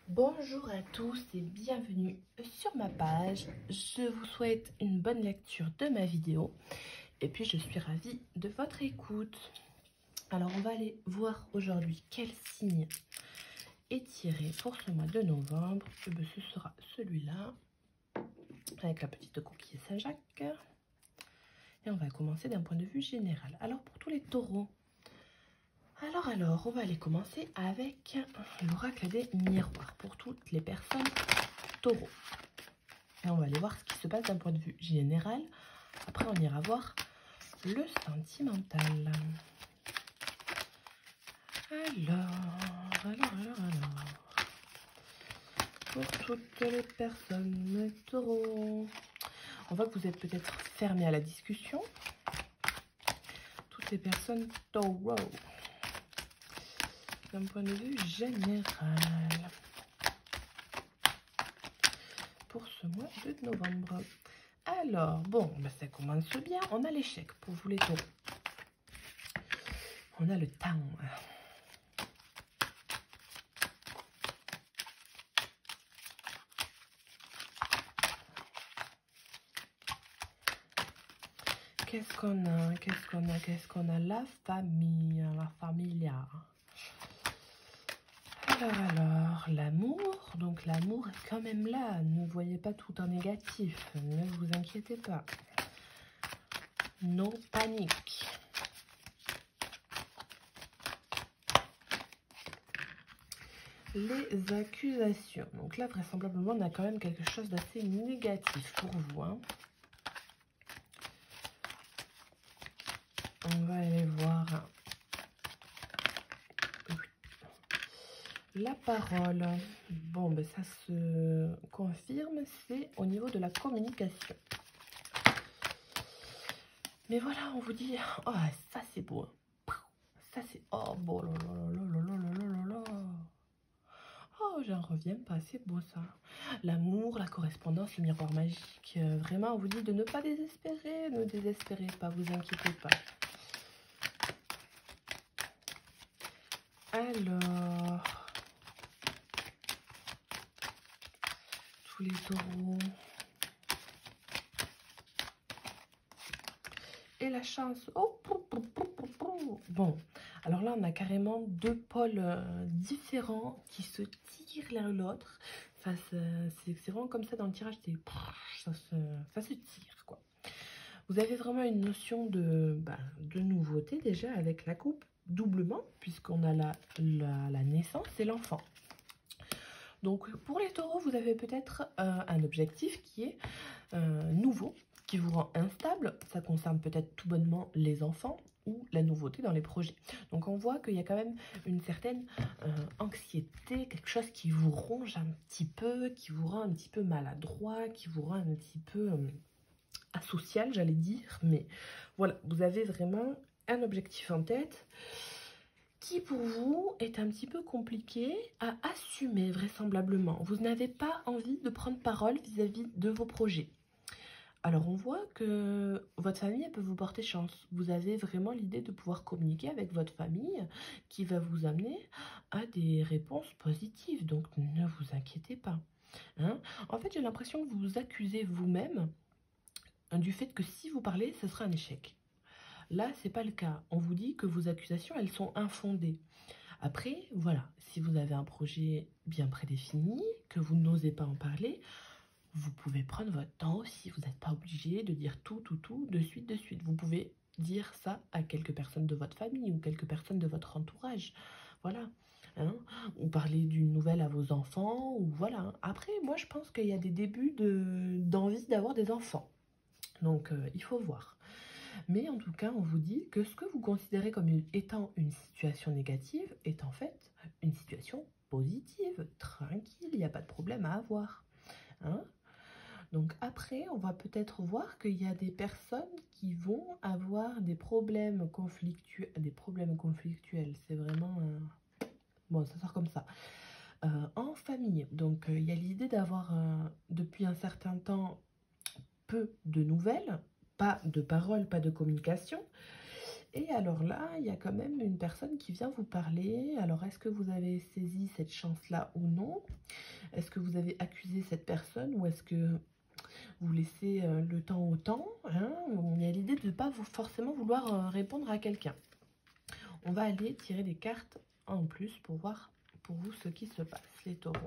Bonjour à tous et bienvenue sur ma page. Je vous souhaite une bonne lecture de ma vidéo et puis je suis ravie de votre écoute. Alors on va aller voir aujourd'hui quel signe est tiré pour ce mois de novembre. Ce sera celui-là avec la petite coquille Saint-Jacques. Et on va commencer d'un point de vue général. Alors pour tous les taureaux, alors, on va aller commencer avec l'oracle des miroirs pour toutes les personnes taureaux. Et on va aller voir ce qui se passe d'un point de vue général. Après, on ira voir le sentimental. Alors. Pour toutes les personnes taureaux, on voit que vous êtes peut-être fermés à la discussion. Toutes les personnes taureaux. D'un point de vue général pour ce mois de novembre. Alors, bon, ça commence bien. On a l'échec pour vous les taureaux. On a le temps. Qu'est-ce qu'on a? La famille, la familia. Alors, l'amour. Donc, l'amour est quand même là. Ne voyez pas tout en négatif. Ne vous inquiétez pas. No panique. Les accusations. Donc là, vraisemblablement, on a quand même quelque chose d'assez négatif pour vous. Hein. On va aller voir la parole. Bon, ça se confirme, c'est au niveau de la communication. Mais voilà, on vous dit, oh, ça c'est beau. Ça c'est, oh, bon, oh, j'en reviens pas, c'est beau ça. L'amour, la correspondance, le miroir magique. Vraiment, on vous dit de ne pas désespérer. Ne désespérez pas, vous inquiétez pas. Alors, tous les taureaux. Et la chance. Oh, bon, alors là, on a carrément deux pôles différents qui se tirent l'un l'autre. C'est vraiment comme ça dans le tirage, ça se tire, quoi. Vous avez vraiment une notion de nouveauté déjà avec la coupe, doublement, puisqu'on a la naissance et l'enfant. Donc pour les taureaux, vous avez peut-être un objectif qui est nouveau, qui vous rend instable. Ça concerne peut-être tout bonnement les enfants ou la nouveauté dans les projets. Donc on voit qu'il y a quand même une certaine anxiété, quelque chose qui vous ronge un petit peu, qui vous rend un petit peu maladroit, qui vous rend un petit peu asocial, j'allais dire. Mais voilà, vous avez vraiment un objectif en tête qui pour vous est un petit peu compliqué à assumer vraisemblablement. Vous n'avez pas envie de prendre parole vis-à-vis de vos projets. Alors on voit que votre famille peut vous porter chance. Vous avez vraiment l'idée de pouvoir communiquer avec votre famille qui va vous amener à des réponses positives. Donc ne vous inquiétez pas. Hein? En fait, j'ai l'impression que vous vous accusez vous-même du fait que si vous parlez, ce sera un échec. Là, c'est pas le cas. On vous dit que vos accusations, elles sont infondées. Après, voilà, si vous avez un projet bien prédéfini, que vous n'osez pas en parler, vous pouvez prendre votre temps aussi. Vous n'êtes pas obligé de dire tout, de suite. Vous pouvez dire ça à quelques personnes de votre famille ou quelques personnes de votre entourage. Voilà. Hein, ou parler d'une nouvelle à vos enfants, ou voilà. Après, moi, je pense qu'il y a des débuts d'envie d'avoir des enfants. Donc, il faut voir. Mais en tout cas, on vous dit que ce que vous considérez comme étant une situation négative est en fait une situation positive, tranquille, il n'y a pas de problème à avoir. Hein? Donc après, on va peut-être voir qu'il y a des personnes qui vont avoir des problèmes conflictuels. C'est vraiment... bon, ça sort comme ça. En famille. Donc il y a l'idée d'avoir depuis un certain temps peu de nouvelles, pas de paroles, pas de communication. Et alors là, il y a quand même une personne qui vient vous parler. Alors, est-ce que vous avez saisi cette chance-là ou non? Est-ce que vous avez accusé cette personne ou est-ce que vous laissez le temps au temps, hein? Il y a l'idée de ne pas forcément vouloir répondre à quelqu'un. On va aller tirer des cartes en plus pour voir pour vous ce qui se passe, les taureaux.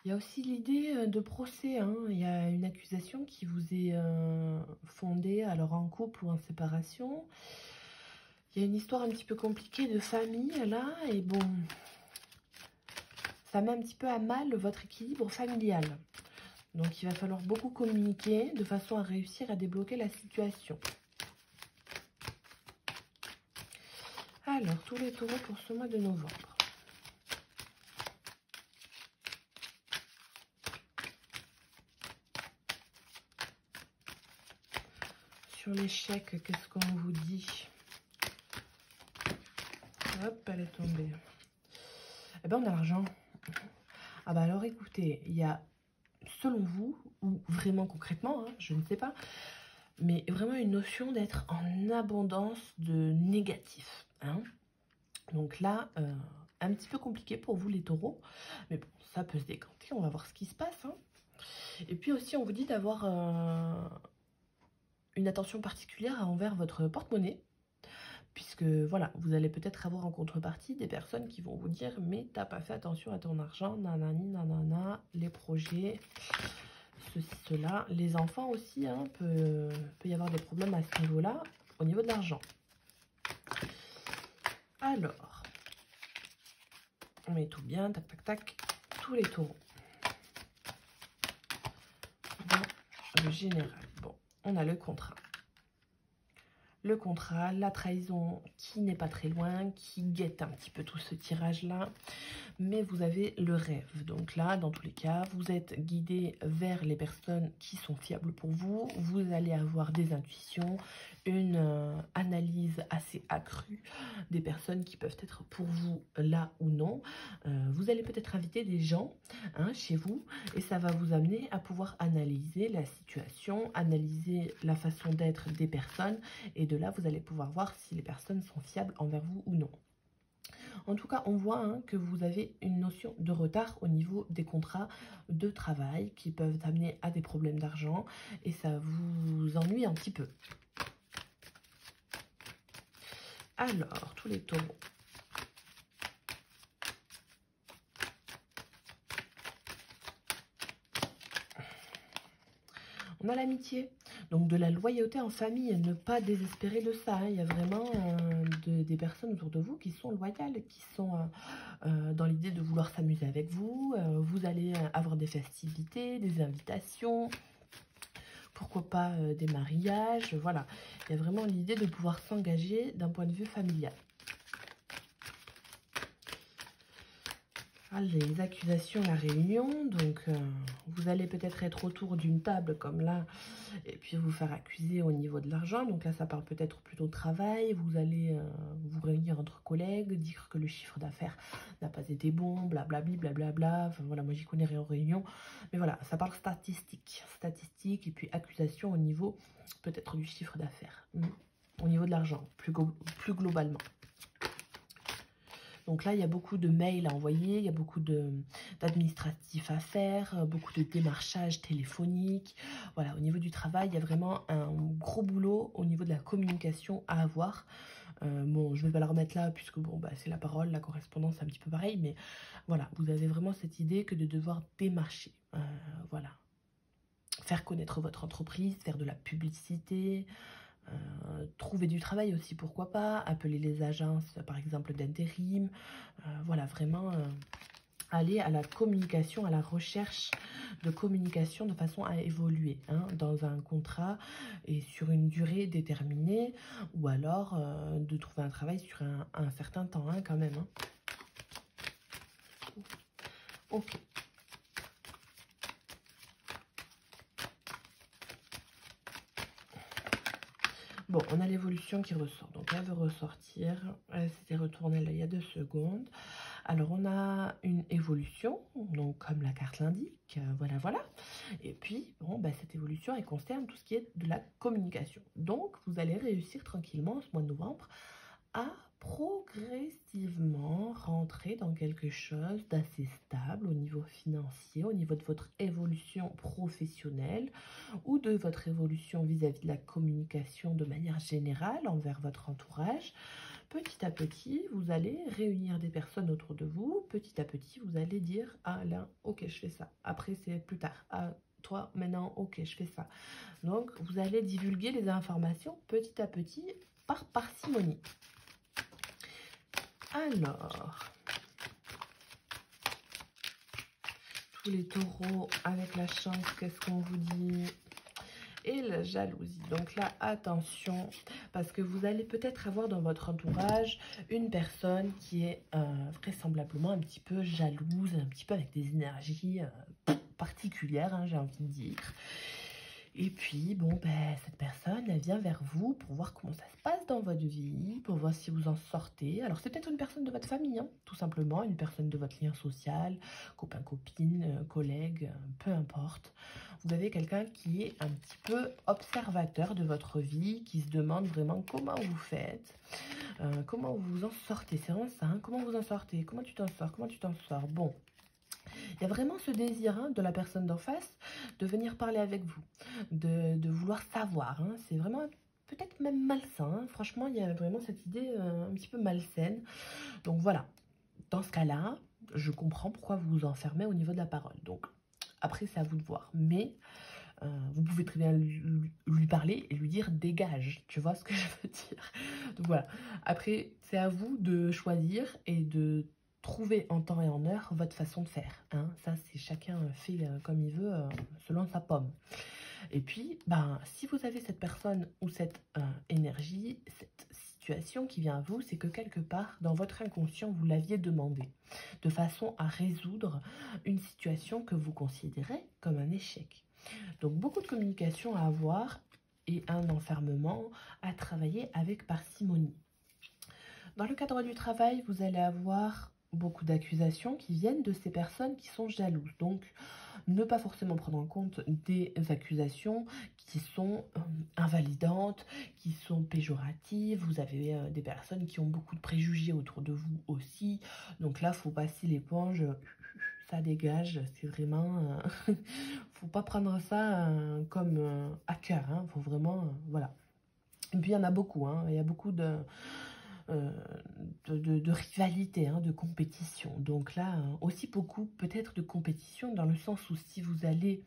Il y a aussi l'idée de procès, hein. Il y a une accusation qui vous est fondée, alors en couple ou en séparation. Il y a une histoire un petit peu compliquée de famille, là, et bon, ça met un petit peu à mal votre équilibre familial. Donc, il va falloir beaucoup communiquer de façon à réussir à débloquer la situation. Alors, tous les taureaux pour ce mois de novembre. Sur l'échec, qu'est-ce qu'on vous dit? Hop, elle est tombée. Eh bien, on a l'argent. Ah bah alors, écoutez, il y a, selon vous, ou vraiment concrètement, hein, je ne sais pas, mais vraiment une notion d'être en abondance de négatif. Hein. Donc là, un petit peu compliqué pour vous les taureaux, mais bon, ça peut se décanter, on va voir ce qui se passe. Hein. Et puis aussi, on vous dit d'avoir une attention particulière envers votre porte-monnaie, puisque voilà, vous allez peut-être avoir en contrepartie des personnes qui vont vous dire « mais t'as pas fait attention à ton argent, nanani, nanana, les projets, ceci, cela ». Les enfants aussi, hein, peut y avoir des problèmes à ce niveau-là, au niveau de l'argent. Alors, on met tout bien, tac, tac, tac, tous les taureaux. Dans le général, bon, on a le contrat. Le contrat, la trahison qui n'est pas très loin, qui guette un petit peu tout ce tirage-là. Mais vous avez le rêve. Donc là, dans tous les cas, vous êtes guidé vers les personnes qui sont fiables pour vous. Vous allez avoir des intuitions, une analyse assez accrue des personnes qui peuvent être pour vous là ou non. Vous allez peut-être inviter des gens chez vous et ça va vous amener à pouvoir analyser la situation, analyser la façon d'être des personnes et de là, vous allez pouvoir voir si les personnes sont fiables envers vous ou non. En tout cas, on voit que vous avez une notion de retard au niveau des contrats de travail qui peuvent amener à des problèmes d'argent et ça vous ennuie un petit peu. Alors, tous les taureaux. On a l'amitié, donc de la loyauté en famille, ne pas désespérer de ça. Hein. Il y a vraiment des personnes autour de vous qui sont loyales, qui sont dans l'idée de vouloir s'amuser avec vous. Vous allez avoir des festivités, des invitations, pourquoi pas des mariages. Voilà, il y a vraiment l'idée de pouvoir s'engager d'un point de vue familial. Les accusations, la réunion, donc vous allez peut-être être autour d'une table comme là et puis vous faire accuser au niveau de l'argent, donc là ça parle peut-être plutôt de travail, vous allez vous réunir entre collègues, dire que le chiffre d'affaires n'a pas été bon, blablabli, blablabla, enfin voilà, moi j'y connais rien en réunion, mais voilà, ça parle statistique et puis accusation au niveau peut-être du chiffre d'affaires, au niveau de l'argent, plus globalement. Donc là, il y a beaucoup de mails à envoyer, il y a beaucoup d'administratifs à faire, beaucoup de démarchage téléphonique. Voilà, au niveau du travail, il y a vraiment un gros boulot au niveau de la communication à avoir. Bon, je ne vais pas la remettre là, puisque bon, bah, c'est la parole, la correspondance, c'est un petit peu pareil. Mais voilà, vous avez vraiment cette idée que de devoir démarcher. Voilà. Faire connaître votre entreprise, faire de la publicité... trouver du travail aussi, pourquoi pas, appeler les agences par exemple d'intérim, voilà, vraiment aller à la communication, à la recherche de communication de façon à évoluer dans un contrat et sur une durée déterminée ou alors de trouver un travail sur un certain temps quand même. Ok. Bon, on a l'évolution qui ressort. Donc, elle veut ressortir. Elle s'était retournée là il y a 2 secondes. Alors, on a une évolution, donc comme la carte l'indique. Voilà, voilà. Et puis, bon, bah, cette évolution, elle concerne tout ce qui est de la communication. Donc, vous allez réussir tranquillement ce mois de novembre à progressivement rentrer dans quelque chose d'assez stable au niveau financier, au niveau de votre évolution professionnelle ou de votre évolution vis-à-vis de la communication de manière générale envers votre entourage. Petit à petit, vous allez réunir des personnes autour de vous. Petit à petit, vous allez dire « Ah là, ok, je fais ça. Après, c'est plus tard. Ah, toi, maintenant, ok, je fais ça. » Donc, vous allez divulguer les informations petit à petit par parcimonie. Alors, tous les taureaux avec la chance, qu'est-ce qu'on vous dit? Et la jalousie. Donc là, attention, parce que vous allez peut-être avoir dans votre entourage une personne qui est vraisemblablement un petit peu jalouse, un petit peu avec des énergies particulières, hein, j'ai envie de dire. Et puis, bon, ben, cette personne, elle vient vers vous pour voir comment ça se passe dans votre vie, pour voir si vous en sortez. Alors, c'est peut-être une personne de votre famille, hein, tout simplement, une personne de votre lien social, copain, copine, collègue, peu importe. Vous avez quelqu'un qui est un petit peu observateur de votre vie, qui se demande vraiment comment vous faites, comment vous en sortez. C'est vraiment ça, hein, comment vous en sortez, comment tu t'en sors, comment tu t'en sors. Bon. Il y a vraiment ce désir hein, de la personne d'en face de venir parler avec vous, de vouloir savoir. Hein. C'est vraiment peut-être même malsain. Hein. Franchement, il y a vraiment cette idée un petit peu malsaine. Donc voilà, dans ce cas-là, je comprends pourquoi vous vous enfermez au niveau de la parole. Donc après, c'est à vous de voir. Mais vous pouvez très bien lui parler et lui dire dégage. Tu vois ce que je veux dire? Donc voilà. Après, c'est à vous de choisir et de trouver en temps et en heure votre façon de faire. Hein. Ça, c'est chacun fait comme il veut, selon sa pomme. Et puis, ben, si vous avez cette personne ou cette énergie, cette situation qui vient à vous, c'est que quelque part, dans votre inconscient, vous l'aviez demandé, de façon à résoudre une situation que vous considérez comme un échec. Donc, beaucoup de communication à avoir et un enfermement à travailler avec parcimonie. Dans le cadre du travail, vous allez avoir beaucoup d'accusations qui viennent de ces personnes qui sont jalouses. Donc, ne pas forcément prendre en compte des accusations qui sont invalidantes, qui sont péjoratives. Vous avez des personnes qui ont beaucoup de préjugés autour de vous aussi. Donc là, il faut passer l'éponge, ça dégage. C'est vraiment... faut pas prendre ça comme à cœur. Hein. Faut vraiment... voilà. Et puis, il y en a beaucoup. Hein. Il y a beaucoup de rivalité, hein, de compétition. Donc là, aussi beaucoup peut-être de compétition dans le sens où si vous allez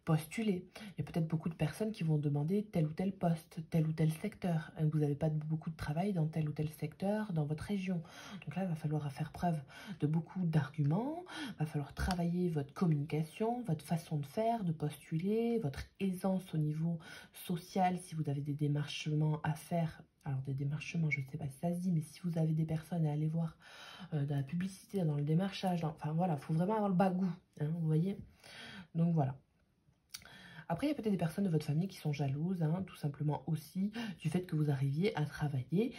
postuler, il y a peut-être beaucoup de personnes qui vont demander tel ou tel poste, tel ou tel secteur. Vous n'avez pas beaucoup de travail dans tel ou tel secteur, dans votre région. Donc là, il va falloir faire preuve de beaucoup d'arguments, il va falloir travailler votre communication, votre façon de faire, de postuler, votre aisance au niveau social, si vous avez des démarchements à faire. Alors des démarchements, je ne sais pas si ça se dit, mais si vous avez des personnes à aller voir dans la publicité, dans le démarchage, enfin voilà, il faut vraiment avoir le bagou, hein, vous voyez. Donc voilà. Après, il y a peut-être des personnes de votre famille qui sont jalouses, hein, tout simplement aussi, du fait que vous arriviez à travailler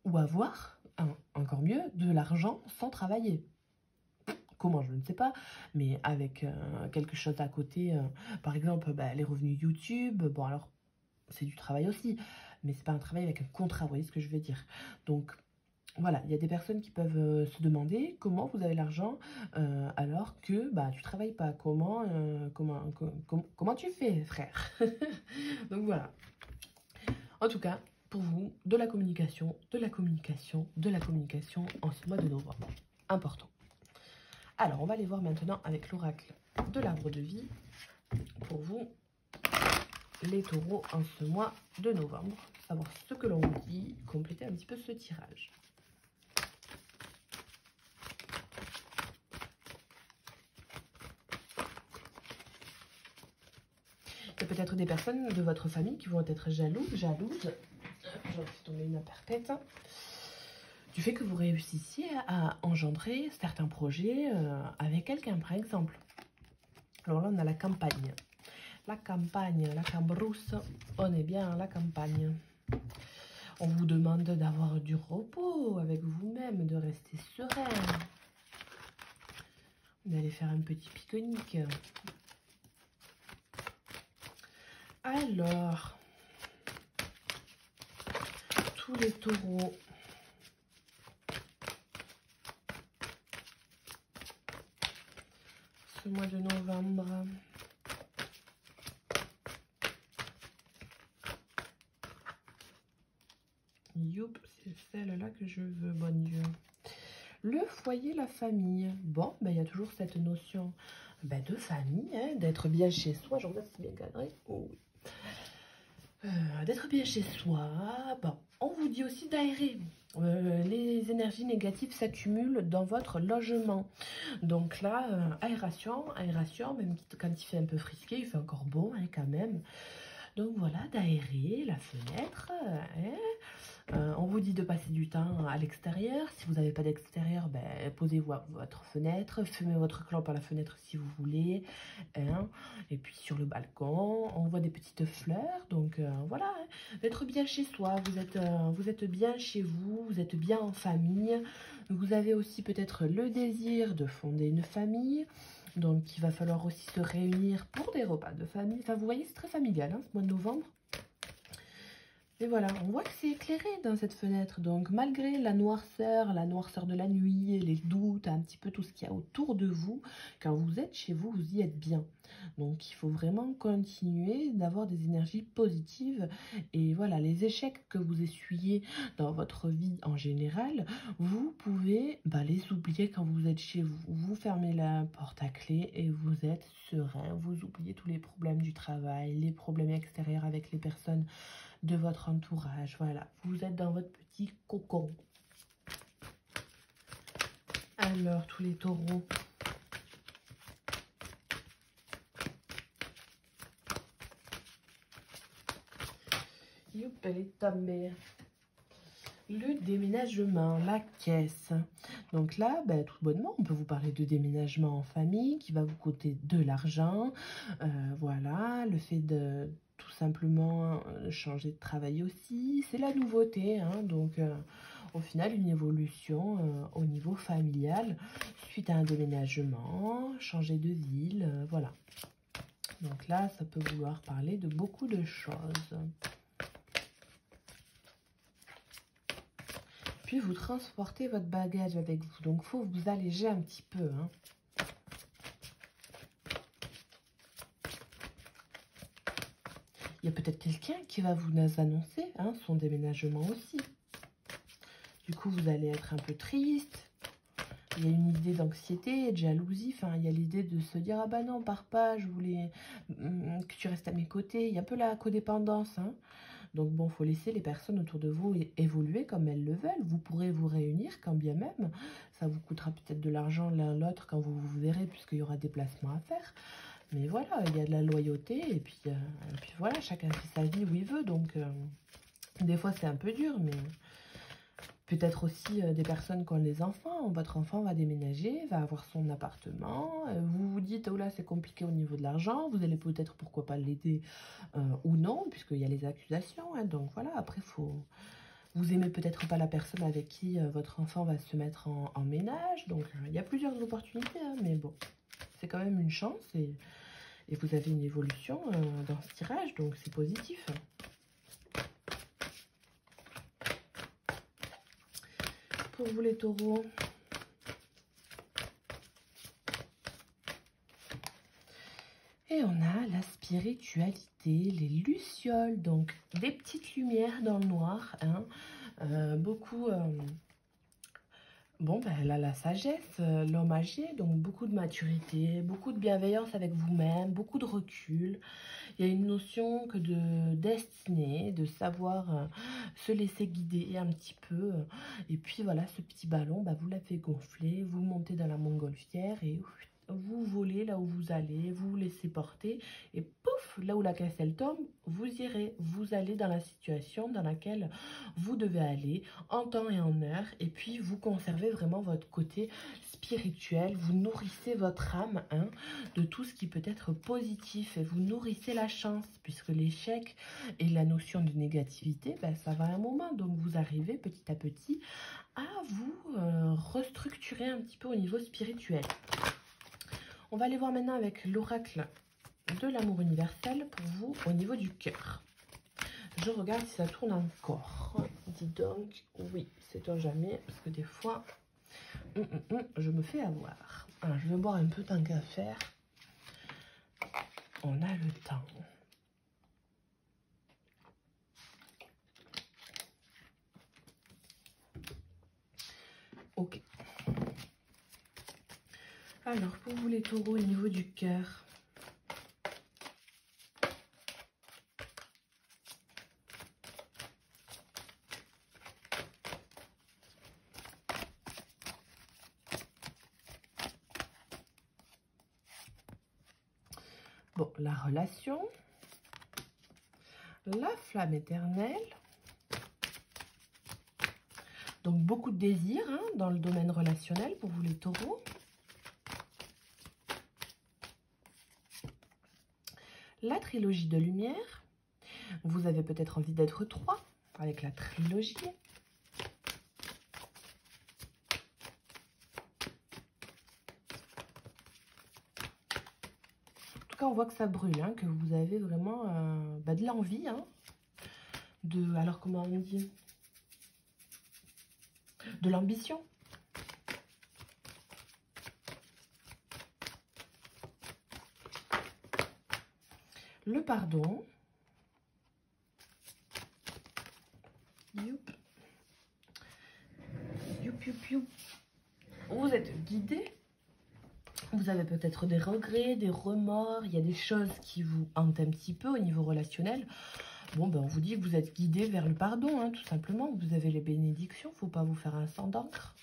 ou avoir, encore mieux, de l'argent sans travailler. Comment, je ne sais pas, mais avec quelque chose à côté, par exemple, bah, les revenus YouTube, bon alors, c'est du travail aussi, mais c'est pas un travail avec un contrat, vous voyez ce que je veux dire. Donc, voilà, il y a des personnes qui peuvent se demander comment vous avez l'argent alors que bah, tu travailles pas. Comment tu fais, frère? Donc voilà. En tout cas, pour vous, de la communication, de la communication, de la communication en ce mois de novembre. Important. Alors, on va aller voir maintenant avec l'oracle de l'arbre de vie pour vous, les taureaux, en ce mois de novembre. Savoir ce que l'on vous dit, compléter un petit peu ce tirage. Il y a peut-être des personnes de votre famille qui vont être jalouses. J'en fais tomber une perpète. Du fait que vous réussissiez à engendrer certains projets avec quelqu'un, par exemple. Alors là, on a la campagne. la campagne, la cambrousse, on est bien à la campagne. On vous demande d'avoir du repos avec vous-même, de rester serein. D'aller faire un petit pique-nique. Alors, tous les taureaux. Ce mois de novembre. Youp, c'est celle-là que je veux, bon Dieu. Le foyer, la famille. Bon, ben, il y a toujours cette notion de famille, hein, d'être bien chez soi. Je regarde si c'est bien cadré. Oh, oui. D'être bien chez soi. Bon, on vous dit aussi d'aérer. Les énergies négatives s'accumulent dans votre logement. Donc là, aération, même quand il fait un peu frisqué, il fait encore beau hein, quand même. Donc voilà, d'aérer la fenêtre. On vous dit de passer du temps à l'extérieur. Si vous n'avez pas d'extérieur, posez-vous à votre fenêtre. Fumez votre clope à la fenêtre si vous voulez. Hein. Et puis sur le balcon, on voit des petites fleurs. Donc voilà, hein. D'être bien chez soi. Vous êtes bien chez vous. Vous êtes bien en famille. Vous avez aussi peut-être le désir de fonder une famille. Donc il va falloir aussi se réunir pour des repas de famille. Enfin, vous voyez, c'est très familial hein, ce mois de novembre. Et voilà, on voit que c'est éclairé dans cette fenêtre. Donc, malgré la noirceur de la nuit, les doutes, un petit peu tout ce qu'il y a autour de vous, quand vous êtes chez vous, vous y êtes bien. Donc, il faut vraiment continuer d'avoir des énergies positives. Et voilà, les échecs que vous essuyez dans votre vie en général, vous pouvez les oublier quand vous êtes chez vous. Vous fermez la porte à clé et vous êtes serein. Vous oubliez tous les problèmes du travail, les problèmes extérieurs avec les personnes de votre entourage. Voilà, vous êtes dans votre petit cocon. Alors, tous les taureaux. Youp, elle est tombée. Le déménagement, la caisse. Donc là, tout bonnement, on peut vous parler de déménagement en famille qui va vous coûter de l'argent. Voilà, le fait de tout simplement changer de travail aussi, c'est la nouveauté. Hein, donc, au final, une évolution au niveau familial suite à un déménagement, changer de ville, voilà. Donc là, ça peut vouloir parler de beaucoup de choses. Puis vous transportez votre bagage avec vous. Donc, il faut vous alléger un petit peu. Hein. Il y a peut-être quelqu'un qui va vous annoncer hein, son déménagement aussi. Du coup, vous allez être un peu triste. Il y a une idée d'anxiété, de jalousie. Enfin, il y a l'idée de se dire, ah bah non, pars pas, je voulais que tu restes à mes côtés. Il y a un peu la codépendance. Hein. Donc bon, il faut laisser les personnes autour de vous évoluer comme elles le veulent. Vous pourrez vous réunir quand bien même. Ça vous coûtera peut-être de l'argent l'un l'autre quand vous vous verrez, puisqu'il y aura des placements à faire. Mais voilà, il y a de la loyauté. Et puis voilà, chacun fait sa vie où il veut. Donc des fois, c'est un peu dur, mais peut-être aussi des personnes qui ont des enfants. Votre enfant va déménager, va avoir son appartement. Vous vous dites, oh là, c'est compliqué au niveau de l'argent. Vous allez peut-être, pourquoi pas, l'aider ou non, puisqu'il y a les accusations. Hein. Donc voilà, après, vous aimez peut-être pas la personne avec qui votre enfant va se mettre en ménage. Donc il y a plusieurs opportunités, hein, mais bon, c'est quand même une chance. Et vous avez une évolution dans ce tirage, donc c'est positif. Pour vous les taureaux, et on a la spiritualité, les lucioles, donc des petites lumières dans le noir, hein, beaucoup, elle a la sagesse, l'homme âgé, donc beaucoup de maturité, beaucoup de bienveillance avec vous-même, beaucoup de recul. Il y a une notion que de destinée, de savoir se laisser guider un petit peu. Et puis voilà, ce petit ballon, vous l'avez gonflé, vous montez dans la montgolfière et vous volez là où vous allez, vous vous laissez porter et pouf, là où la caisse elle tombe, vous irez, vous allez dans la situation dans laquelle vous devez aller en temps et en heure et puis vous conservez vraiment votre côté spirituel, vous nourrissez votre âme hein, de tout ce qui peut être positif et vous nourrissez la chance puisque l'échec et la notion de négativité, ben, ça va un moment donc vous arrivez petit à petit à vous restructurer un petit peu au niveau spirituel. On va aller voir maintenant avec l'oracle de l'amour universel pour vous au niveau du cœur. Je regarde si ça tourne encore. Dis donc, oui, c'est-on jamais, parce que des fois, je me fais avoir. Alors, je vais boire un peu tant qu'à faire. On a le temps. Ok. Alors, pour vous les taureaux au niveau du cœur. Bon, la relation. La flamme éternelle. Donc, beaucoup de désirs hein, dans le domaine relationnel pour vous les taureaux. La trilogie de lumière. Vous avez peut-être envie d'être 3 avec la trilogie. En tout cas, on voit que ça brûle, hein, que vous avez vraiment de l'envie. Hein, alors, comment on dit? De l'ambition. Le pardon. Youp. Youp, youp, youp. Vous êtes guidé. Vous avez peut-être des regrets, des remords. Il y a des choses qui vous hantent un petit peu au niveau relationnel. Bon, ben on vous dit que vous êtes guidé vers le pardon, hein, tout simplement. Vous avez les bénédictions. Il ne faut pas vous faire un sang d'encre.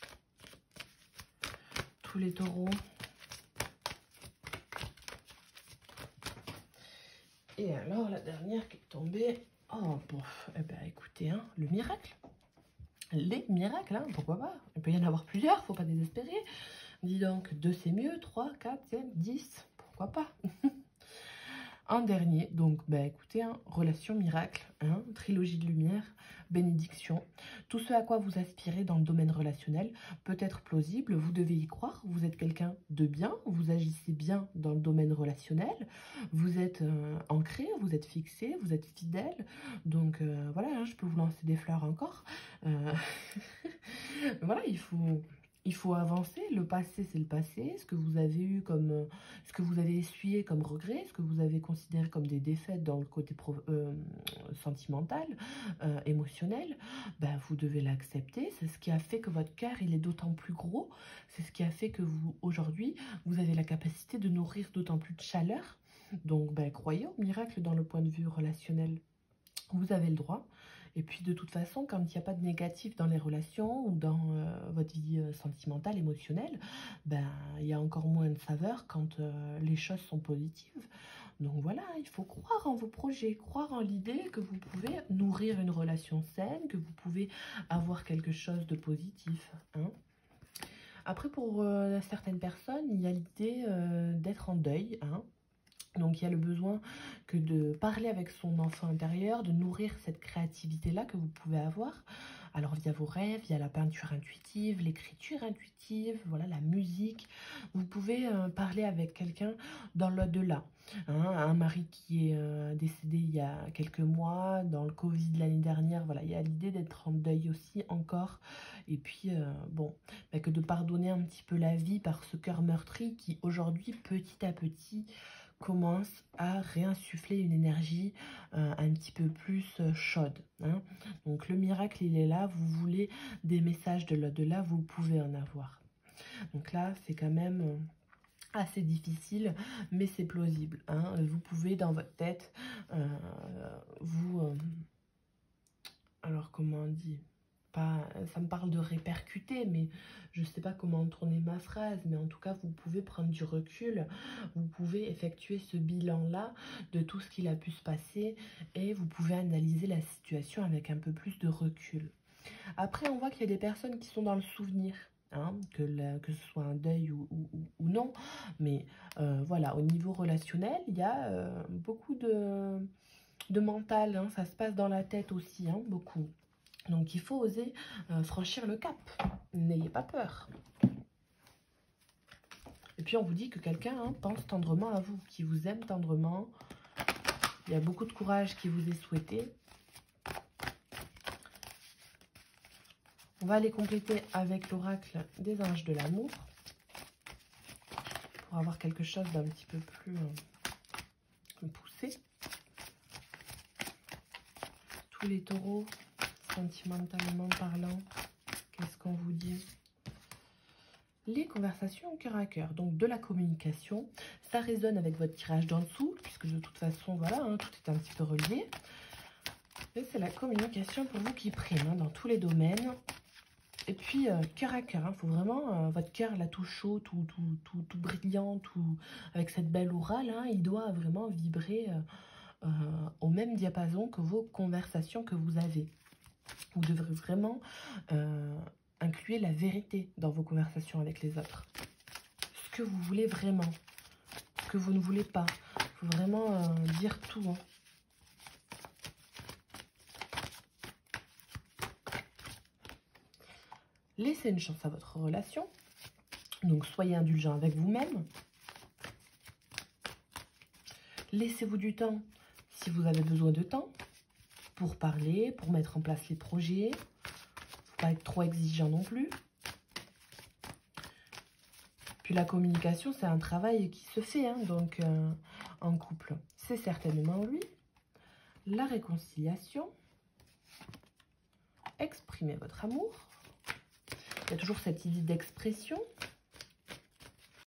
Tous les taureaux. Et alors, la dernière qui est tombée. Oh, bon, eh ben, écoutez, hein, le miracle. Les miracles, hein, pourquoi pas? Il peut y en avoir plusieurs, faut pas désespérer. Dis donc, 2 c'est mieux, 3, 4, 5, 10, pourquoi pas? En dernier, donc, bah écoutez, hein, relation miracle, hein, trilogie de lumière, bénédiction. Tout ce à quoi vous aspirez dans le domaine relationnel peut être plausible, vous devez y croire. Vous êtes quelqu'un de bien, vous agissez bien dans le domaine relationnel, vous êtes ancré, vous êtes fixé, vous êtes fidèle. Donc voilà, hein, je peux vous lancer des fleurs encore. Voilà, il faut avancer. Le passé, c'est le passé. Ce que vous avez eu comme, ce que vous avez essuyé comme regret, ce que vous avez considéré comme des défaites dans le côté sentimental, émotionnel, ben, vous devez l'accepter. C'est ce qui a fait que votre cœur, il est d'autant plus gros. C'est ce qui a fait que vous, aujourd'hui, vous avez la capacité de nourrir d'autant plus de chaleur. Donc, ben, croyez au miracle dans le point de vue relationnel. Vous avez le droit. Et puis de toute façon, quand il n'y a pas de négatif dans les relations ou dans votre vie sentimentale, émotionnelle, ben, il y a encore moins de saveur quand les choses sont positives. Donc voilà, il faut croire en vos projets, croire en l'idée que vous pouvez nourrir une relation saine, que vous pouvez avoir quelque chose de positif. Hein. Après, pour certaines personnes, il y a l'idée d'être en deuil, hein. Donc, il y a le besoin que de parler avec son enfant intérieur, de nourrir cette créativité-là que vous pouvez avoir. Alors, via vos rêves, via la peinture intuitive, l'écriture intuitive, voilà, la musique. Vous pouvez parler avec quelqu'un dans l'au-delà. Hein, un mari qui est décédé il y a quelques mois, dans le Covid de l'année dernière, voilà, il y a l'idée d'être en deuil aussi encore. Et puis, bon, bah, que de pardonner un petit peu la vie par ce cœur meurtri qui, aujourd'hui, petit à petit, commence à réinsuffler une énergie un petit peu plus chaude. Hein. Donc le miracle, il est là. Vous voulez des messages de l'au-delà, vous pouvez en avoir. Donc là, c'est quand même assez difficile, mais c'est plausible. Hein. Vous pouvez, dans votre tête, vous... alors, comment on dit ? pas, ça me parle de répercuter, mais je ne sais pas comment tourner ma phrase, mais en tout cas, vous pouvez prendre du recul, vous pouvez effectuer ce bilan-là de tout ce qu'il a pu se passer et vous pouvez analyser la situation avec un peu plus de recul. Après, on voit qu'il y a des personnes qui sont dans le souvenir, hein, que ce soit un deuil ou non, mais voilà, au niveau relationnel, il y a beaucoup de mental, hein, ça se passe dans la tête aussi, hein, beaucoup. Donc, il faut oser franchir le cap. N'ayez pas peur. Et puis, on vous dit que quelqu'un pense tendrement à vous, qui vous aime tendrement. Il y a beaucoup de courage qui vous est souhaité. On va aller compléter avec l'oracle des anges de l'amour. Pour avoir quelque chose d'un petit peu plus poussé. Tous les taureaux, sentimentalement parlant, qu'est-ce qu'on vous dit? Les conversations cœur à cœur, donc de la communication, ça résonne avec votre tirage d'en dessous, puisque de toute façon, voilà, hein, tout est un petit peu relié. Et c'est la communication pour vous qui prime, hein, dans tous les domaines. Et puis, cœur à cœur, il faut vraiment, votre cœur là tout chaud, tout brillant, avec cette belle aura là, il doit vraiment vibrer au même diapason que vos conversations que vous avez. Vous devrez vraiment inclure la vérité dans vos conversations avec les autres. Ce que vous voulez vraiment, ce que vous ne voulez pas. Il faut vraiment dire tout. Hein. Laissez une chance à votre relation. Donc, soyez indulgent avec vous-même. Laissez-vous du temps si vous avez besoin de temps pour parler, pour mettre en place les projets. Il ne faut pas être trop exigeant non plus. Puis la communication, c'est un travail qui se fait, hein, donc en couple. C'est certainement lui. La réconciliation. Exprimez votre amour. Il y a toujours cette idée d'expression,